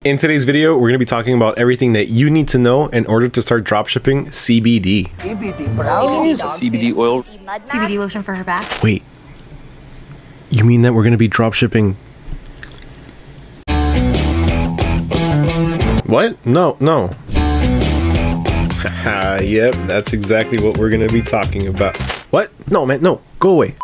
In today's video, we're going to be talking about everything that you need to know in order to start dropshipping CBD. CBD Products, CBD oil, CBD lotion for her back. Wait, you mean that we're going to be dropshipping? What? No. Haha, yep, that's exactly what we're going to be talking about. What? No, man, no, go away.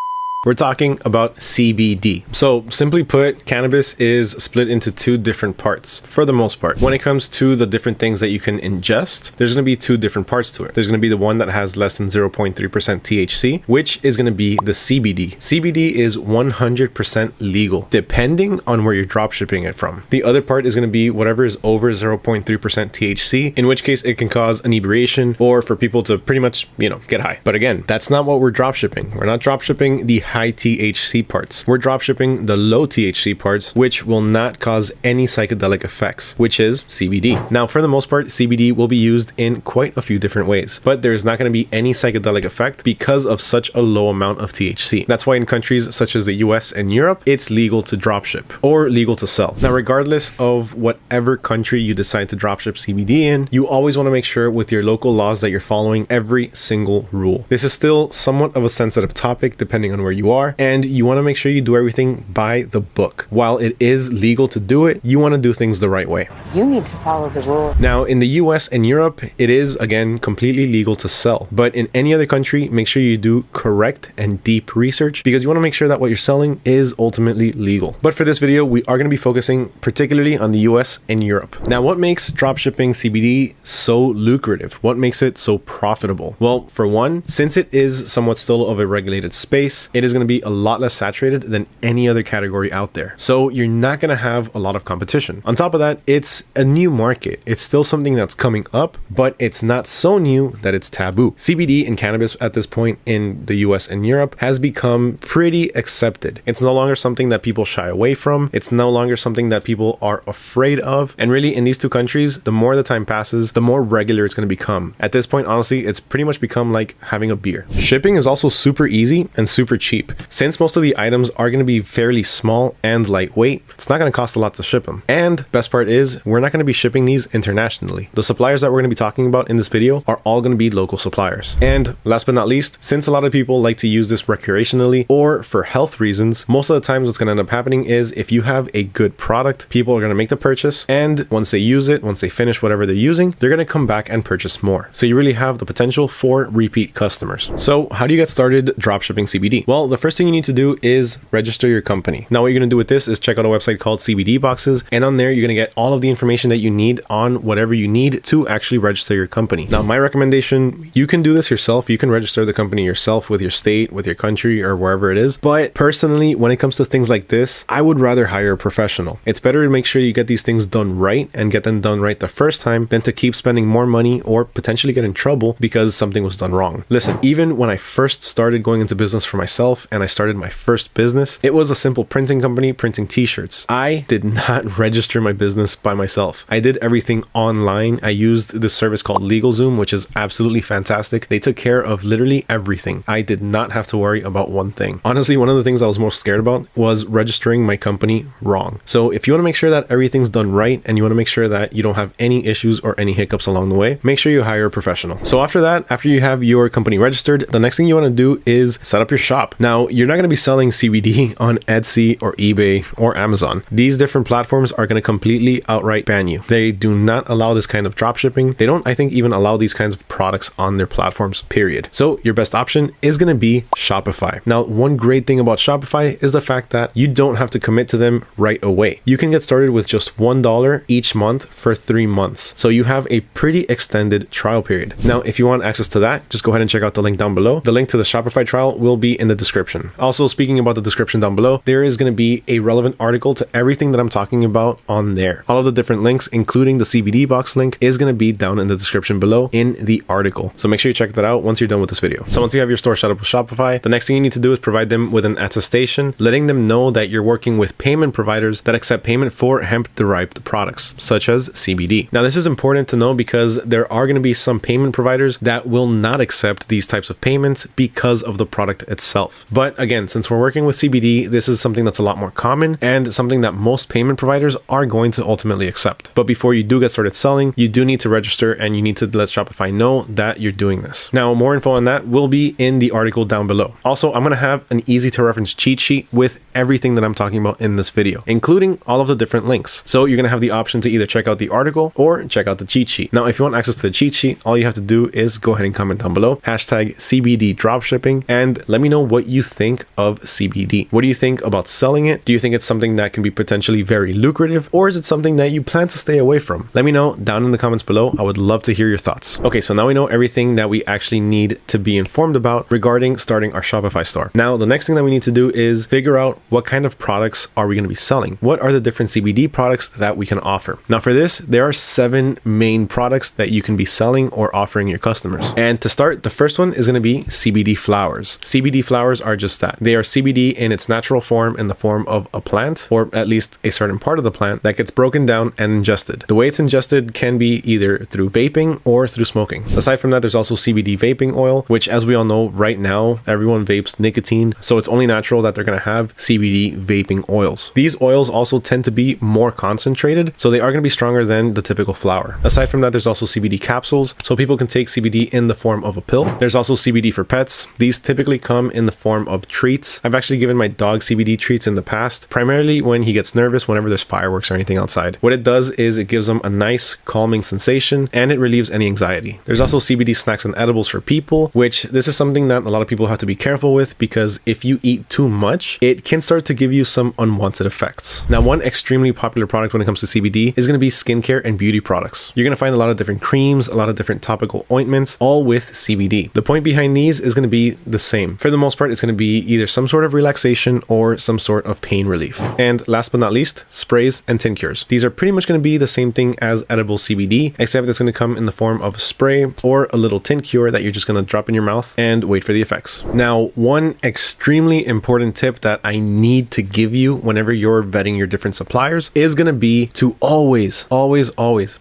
We're talking about CBD. So simply put, cannabis is split into two different parts for the most part. When it comes to the different things that you can ingest, there's going to be two different parts to it. There's going to be the one that has less than 0.3% THC, which is going to be the CBD. CBD is 100% legal, depending on where you're drop shipping it from. The other part is going to be whatever is over 0.3% THC, in which case it can cause inebriation or for people to pretty much, get high. But again, that's not what we're drop shipping. We're not drop shipping the high THC parts. We're drop shipping the low THC parts, which will not cause any psychedelic effects, which is CBD. Now, for the most part, CBD will be used in quite a few different ways, but there's not going to be any psychedelic effect because of such a low amount of THC. That's why in countries such as the US and Europe, it's legal to drop ship or legal to sell. Now, regardless of whatever country you decide to drop ship CBD in, you always want to make sure with your local laws that you're following every single rule. This is still somewhat of a sensitive topic depending on where you are, and you want to make sure you do everything by the book. While it is legal to do it, you want to do things the right way. You need to follow the rules. Now, in the US and Europe, it is, again, completely legal to sell. But in any other country, make sure you do correct and deep research because you want to make sure that what you're selling is ultimately legal. But for this video, we are going to be focusing particularly on the US and Europe. Now, what makes dropshipping CBD so lucrative? What makes it so profitable? Well, for one, since it is somewhat still of a regulated space, it is going to be a lot less saturated than any other category out there. So you're not going to have a lot of competition. On top of that, it's a new market. It's still something that's coming up, but it's not so new that it's taboo. CBD and cannabis at this point in the US and Europe has become pretty accepted. It's no longer something that people shy away from. It's no longer something that people are afraid of. And really, in these two countries, the more the time passes, the more regular it's going to become. At this point, honestly, it's pretty much become like having a beer. Shipping is also super easy and super cheap. Since most of the items are going to be fairly small and lightweight, it's not going to cost a lot to ship them. And best part is, we're not going to be shipping these internationally. The suppliers that we're going to be talking about in this video are all going to be local suppliers. And last but not least, since a lot of people like to use this recreationally or for health reasons, most of the times what's going to end up happening is if you have a good product, people are going to make the purchase, and once they use it, once they finish whatever they're using, they're going to come back and purchase more. So you really have the potential for repeat customers. So how do you get started dropshipping CBD? Well, the first thing you need to do is register your company. Now, what you're going to do with this is check out a website called CBD Boxes, and on there you're going to get all of the information that you need on whatever you need to actually register your company. Now, my recommendation, you can do this yourself. You can register the company yourself with your state, with your country, or wherever it is. But personally, when it comes to things like this, I would rather hire a professional. It's better to make sure you get these things done right and get them done right the first time than to keep spending more money or potentially get in trouble because something was done wrong. Listen, even when I first started going into business for myself and I started my first business, it was a simple printing company printing t-shirts. I did not register my business by myself. I did everything online. I used this service called LegalZoom, which is absolutely fantastic. They took care of literally everything. I did not have to worry about one thing. Honestly, one of the things I was most scared about was registering my company wrong. So if you want to make sure that everything's done right and you want to make sure that you don't have any issues or any hiccups along the way, make sure you hire a professional. So after that, after you have your company registered, the next thing you want to do is set up your shop. Now, you're not going to be selling CBD on Etsy or eBay or Amazon. These different platforms are going to completely outright ban you. They do not allow this kind of drop shipping. They don't, I think, even allow these kinds of products on their platforms, period. So your best option is going to be Shopify. Now, one great thing about Shopify is the fact that you don't have to commit to them right away. You can get started with just $1 each month for 3 months. So you have a pretty extended trial period. Now, if you want access to that, just go ahead and check out the link down below. The link to the Shopify trial will be in the description. Also, speaking about the description down below, there is going to be a relevant article to everything that I'm talking about on there. All of the different links, including the CBD box link, is going to be down in the description below in the article. So make sure you check that out once you're done with this video. So once you have your store set up with Shopify, the next thing you need to do is provide them with an attestation, letting them know that you're working with payment providers that accept payment for hemp-derived products, such as CBD. Now, this is important to know because there are going to be some payment providers that will not accept these types of payments because of the product itself. month. But again, since we're working with CBD, this is something that's a lot more common and something that most payment providers are going to ultimately accept. But before you do get started selling, you do need to register and you need to let Shopify know that you're doing this. Now, more info on that will be in the article down below. Also, I'm going to have an easy to reference cheat sheet with everything that I'm talking about in this video, including all of the different links. So you're going to have the option to either check out the article or check out the cheat sheet. Now, if you want access to the cheat sheet, all you have to do is go ahead and comment down below, hashtag CBD Dropshipping, and let me know what you think of CBD. What do you think about selling it? Do you think it's something that can be potentially very lucrative, or is it something that you plan to stay away from? Let me know down in the comments below. I would love to hear your thoughts. Okay, so now we know everything that we actually need to be informed about regarding starting our Shopify store. Now, the next thing that we need to do is figure out what kind of products are we going to be selling? What are the different CBD products that we can offer? Now, for this, there are 7 main products that you can be selling or offering your customers. And to start, the first one is going to be CBD flowers. CBD flowers are just that. They are CBD in its natural form, in the form of a plant, or at least a certain part of the plant that gets broken down and ingested. The way it's ingested can be either through vaping or through smoking. Aside from that, there's also CBD vaping oil, which, as we all know, right now, everyone vapes nicotine. So it's only natural that they're going to have CBD vaping oils. These oils also tend to be more concentrated, so they are going to be stronger than the typical flower. Aside from that, there's also CBD capsules, so people can take CBD in the form of a pill. There's also CBD for pets. These typically come in the form of treats. I've actually given my dog CBD treats in the past, primarily when he gets nervous whenever there's fireworks or anything outside. What it does is it gives them a nice calming sensation and it relieves any anxiety. There's also CBD snacks and edibles for people, which this is something that a lot of people have to be careful with, because if you eat too much, it can start to give you some unwanted effects. Now, one extremely popular product when it comes to CBD is going to be skincare and beauty products. You're going to find a lot of different creams, a lot of different topical ointments, all with CBD. The point behind these is going to be the same. For the most part, it's going to be either some sort of relaxation or some sort of pain relief. And last but not least, sprays and tinctures. These are pretty much going to be the same thing as edible CBD, except it's going to come in the form of a spray or a little tincture that you're just going to drop in your mouth and wait for the effects. Now, one extremely important tip that I need to give you whenever you're vetting your different suppliers is going to be to always,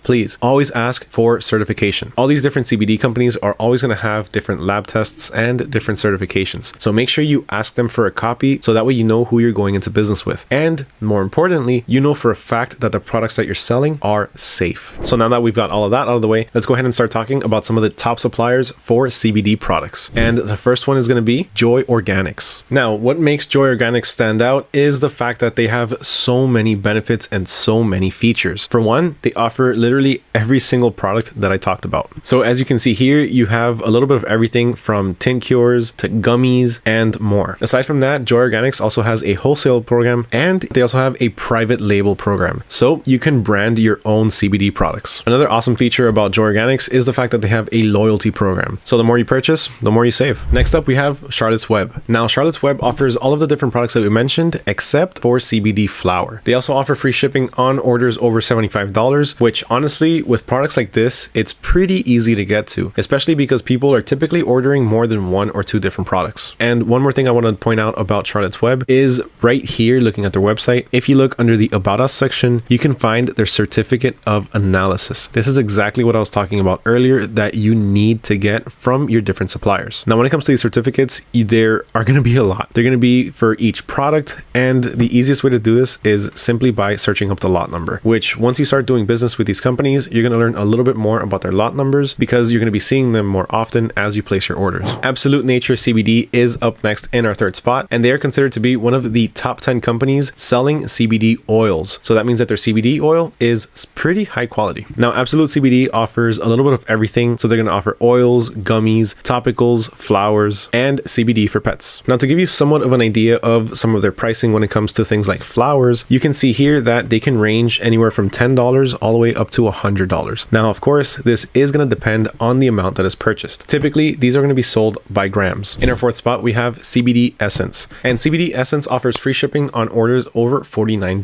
please, always ask for certification. All these different CBD companies are always going to have different lab tests and different certifications. So make sure you ask them for a copy, so that way you know who you're going into business with. And more importantly, you know for a fact that the products that you're selling are safe. So now that we've got all of that out of the way, let's go ahead and start talking about some of the top suppliers for CBD products. And the first one is going to be Joy Organics. Now, what makes Joy Organics stand out is the fact that they have so many benefits and so many features. For one, they offer literally every single product that I talked about. So as you can see here, you have a little bit of everything from tinctures to gummies and more. Aside from that, Joy Organics also has a wholesale program, and they also have a private label program. So you can brand your own CBD products. Another awesome feature about Joy Organics is the fact that they have a loyalty program. So the more you purchase, the more you save. Next up, we have Charlotte's Web. Now, Charlotte's Web offers all of the different products that we mentioned, except for CBD flower. They also offer free shipping on orders over $75, which honestly, with products like this, it's pretty easy to get to, especially because people are typically ordering more than 1 or 2 different products. And one more thing I want to point out about Charlotte's Web is right here, looking at their website, if you look under the About Us section, you can find their certificate of analysis. This is exactly what I was talking about earlier that you need to get from your different suppliers. Now, when it comes to these certificates, there are going to be a lot. They're going to be for each product, and the easiest way to do this is simply by searching up the lot number, which once you start doing business with these companies, you're going to learn a little bit more about their lot numbers, because you're going to be seeing them more often as you place your orders. Absolute Nature CBD is up next in our 3rd spot, and they are considered to be one of the top 10 companies selling CBD oils. So that means that their CBD oil is pretty high quality. Now, Absolute CBD offers a little bit of everything. So they're going to offer oils, gummies, topicals, flowers, and CBD for pets. Now, to give you somewhat of an idea of some of their pricing when it comes to things like flowers, you can see here that they can range anywhere from $10 all the way up to $100. Now, of course, this is going to depend on the amount that is purchased. Typically, these are going to be sold by grams. In our 4th spot, we have CBD Essence, and CBD Essence offers free shipping on orders over $49.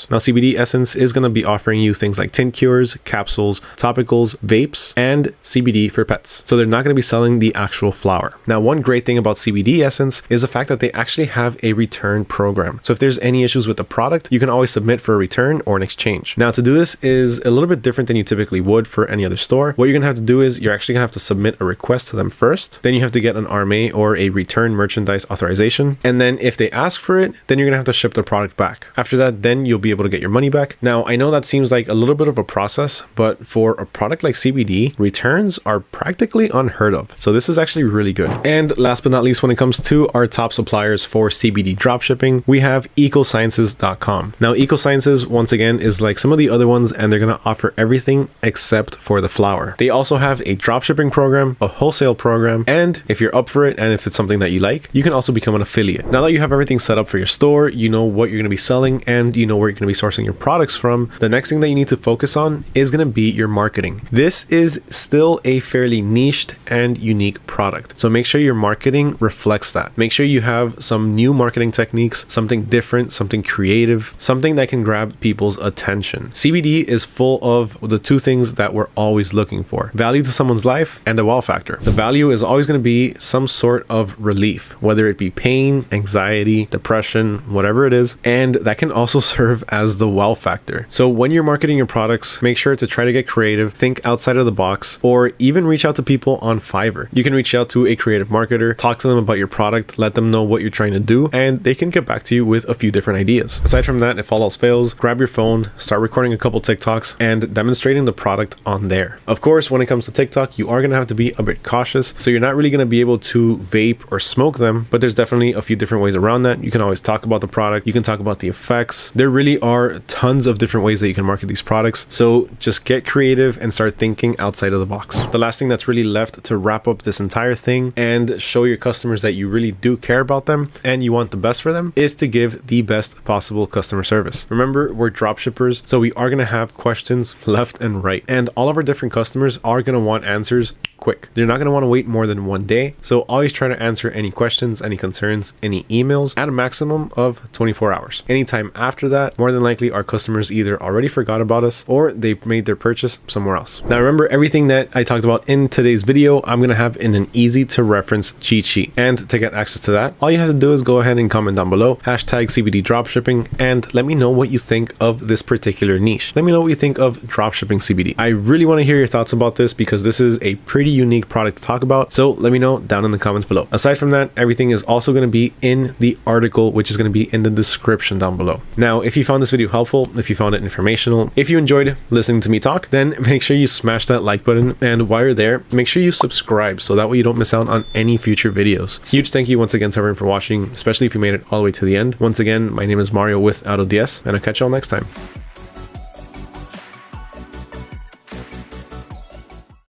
Now, CBD Essence is going to be offering you things like tinctures, capsules, topicals, vapes, and CBD for pets. So they're not going to be selling the actual flower. Now, one great thing about CBD Essence is the fact that they actually have a return program. So if there's any issues with the product, you can always submit for a return or an exchange. Now, to do this is a little bit different than you typically would for any other store. What you're going to have to do is you're actually going to have to submit a request to them first. Then you have to get an RMA or a return merchandise authorization. And then if they ask for it, then you're gonna have to ship the product back. After that, then you'll be able to get your money back. Now, I know that seems like a little bit of a process, but for a product like CBD, returns are practically unheard of. So this is actually really good. And last but not least, when it comes to our top suppliers for CBD dropshipping, we have ecosciences.com. Now, Ecosciences, once again, is like some of the other ones, and they're gonna offer everything except for the flower. They also have a dropshipping program, a wholesale program, and if you're up for it and if it's something that you like, you can also become an affiliate. Now that you have everything set up for your store, you know what you're gonna be selling and you know where you're gonna be sourcing your products from, the next thing that you need to focus on is gonna be your marketing. This is still a fairly niched and unique product. So make sure your marketing reflects that. Make sure you have some new marketing techniques, something different, something creative, something that can grab people's attention. CBD is full of the two things that we're always looking for: value to someone's life and a wow factor. The value is always going to be some sort of relief, whether it be pain, anxiety, depression, whatever it is, and that can also serve as the wow factor. So when you're marketing your products, make sure to try to get creative, think outside of the box, or even reach out to people on Fiverr. You can reach out to a creative marketer, talk to them about your product, let them know what you're trying to do, and they can get back to you with a few different ideas. Aside from that, if all else fails, grab your phone, start recording a couple TikToks and demonstrating the product on there. Of course, when it comes to TikTok, you are going to have to be a bit cautious. So you're not really going to be able to vape or smoke them, but there's definitely a few different ways around that. You can always talk about the product. You can talk about the effects. There really are tons of different ways that you can market these products. So just get creative and start thinking outside of the box. The last thing that's really left to wrap up this entire thing and show your customers that you really do care about them and you want the best for them is to give the best possible customer service. Remember, we're dropshippers, so we are going to have questions left and right, and all of our different customers are going to want answers quick. They're not going to want to wait more than one day. So always try to answer any questions, any concerns, any emails at a maximum of 24 hours. Anytime after that, more than likely our customers either already forgot about us or they've made their purchase somewhere else. Now remember, everything that I talked about in today's video, I'm going to have in an easy to reference cheat sheet. And to get access to that, all you have to do is go ahead and comment down below, hashtag CBD dropshipping, and let me know what you think of this particular niche. Let me know what you think of dropshipping CBD. I really want to hear your thoughts about this because this is a pretty unique product to talk about. So let me know down in the comments below. Aside from that, everything is also going to be in the article, which is going to be in the description down below. Now, if you found this video helpful, if you found it informational, if you enjoyed listening to me talk, then make sure you smash that like button. And while you're there, make sure you subscribe so that way you don't miss out on any future videos. Huge thank you once again to everyone for watching, especially if you made it all the way to the end. Once again, my name is Mario with AutoDS, and I'll catch y'all next time.